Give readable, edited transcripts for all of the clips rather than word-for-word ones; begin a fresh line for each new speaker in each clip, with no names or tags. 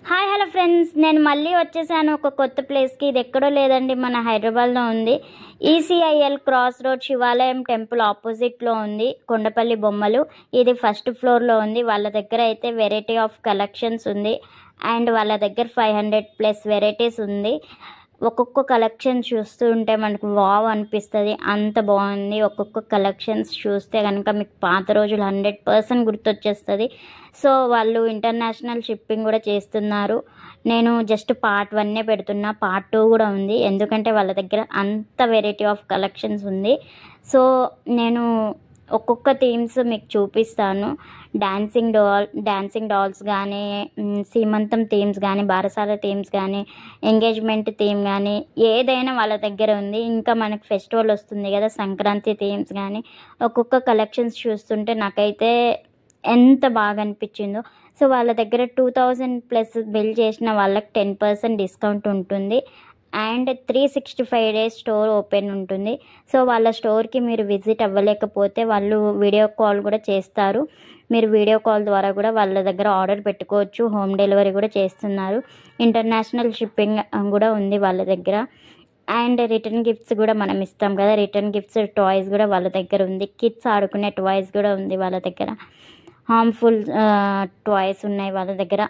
Hi hello friends, నేను మళ్ళీ వచ్చేసాను ఒక కొత్త ప్లేస్కి. ఇది ఎక్కడో లేదండి, మన హైదరాబాద్లో ఉంది. ఈసీఐఎల్ క్రాస్ రోడ్ శివాలయం టెంపుల్ ఆపోజిట్లో ఉంది. కొండపల్లి బొమ్మలు. ఇది ఫస్ట్ ఫ్లోర్లో ఉంది. వాళ్ళ దగ్గర అయితే వెరైటీ ఆఫ్ కలెక్షన్స్ ఉంది. అండ్ వాళ్ళ దగ్గర 500+ వెరైటీస్ ఉంది. ఒక్కొక్క కలెక్షన్ చూస్తూ ఉంటే మనకు వావ్ అనిపిస్తుంది, అంత బాగుంది. ఒక్కొక్క కలెక్షన్స్ చూస్తే కనుక మీకు పాత రోజులు 100% గుర్తొచ్చేస్తుంది. సో వాళ్ళు ఇంటర్నేషనల్ షిప్పింగ్ కూడా చేస్తున్నారు. నేను జస్ట్ పార్ట్ 1 పెడుతున్నా, పార్ట్ 2 కూడా ఉంది. ఎందుకంటే వాళ్ళ దగ్గర అంత వెరైటీ ఆఫ్ కలెక్షన్స్ ఉంది. సో నేను ఒక్కొక్క థీమ్స్ మీకు చూపిస్తాను. డాన్సింగ్ డాల్స్ కానీ, సీమంతం థీమ్స్ కానీ, బారసాల థీమ్స్ కానీ, ఎంగేజ్మెంట్ థీమ్ కానీ, ఏదైనా వాళ్ళ దగ్గర ఉంది. ఇంకా మనకి ఫెస్టివల్ వస్తుంది కదా, సంక్రాంతి థీమ్స్ కానీ, ఒక్కొక్క కలెక్షన్స్ చూస్తుంటే నాకైతే ఎంత బాగా అనిపించిందో. సో వాళ్ళ దగ్గర 2000+ బిల్ చేసిన వాళ్ళకి 10% డిస్కౌంట్ ఉంటుంది. అండ్ 365 డేస్ స్టోర్ ఓపెన్ ఉంటుంది. సో వాళ్ళ స్టోర్కి మీరు విజిట్ అవ్వలేకపోతే వాళ్ళు వీడియో కాల్ కూడా చేస్తారు. మీరు వీడియో కాల్ ద్వారా కూడా వాళ్ళ దగ్గర ఆర్డర్ పెట్టుకోవచ్చు. హోమ్ డెలివరీ కూడా చేస్తున్నారు. ఇంటర్నేషనల్ షిప్పింగ్ కూడా ఉంది వాళ్ళ దగ్గర. అండ్ రిటర్న్ గిఫ్ట్స్ కూడా మనం ఇస్తాం కదా, రిటర్న్ గిఫ్ట్స్ టాయ్స్ కూడా వాళ్ళ దగ్గర ఉంది. కిడ్స్ ఆడుకునే టాయ్స్ కూడా ఉంది వాళ్ళ దగ్గర. హార్మ్ఫుల్ టాయ్స్ ఉన్నాయి వాళ్ళ దగ్గర.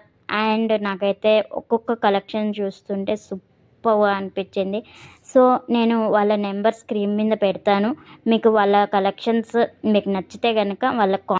అండ్ నాకైతే ఒక్కొక్క కలెక్షన్ చూస్తుంటే సూపర్గా అనిపించింది. సో నేను వాళ్ళ నెంబర్ స్క్రీన్ మీద పెడతాను. మీకు వాళ్ళ కలెక్షన్స్ మీకు నచ్చితే కనుక వాళ్ళ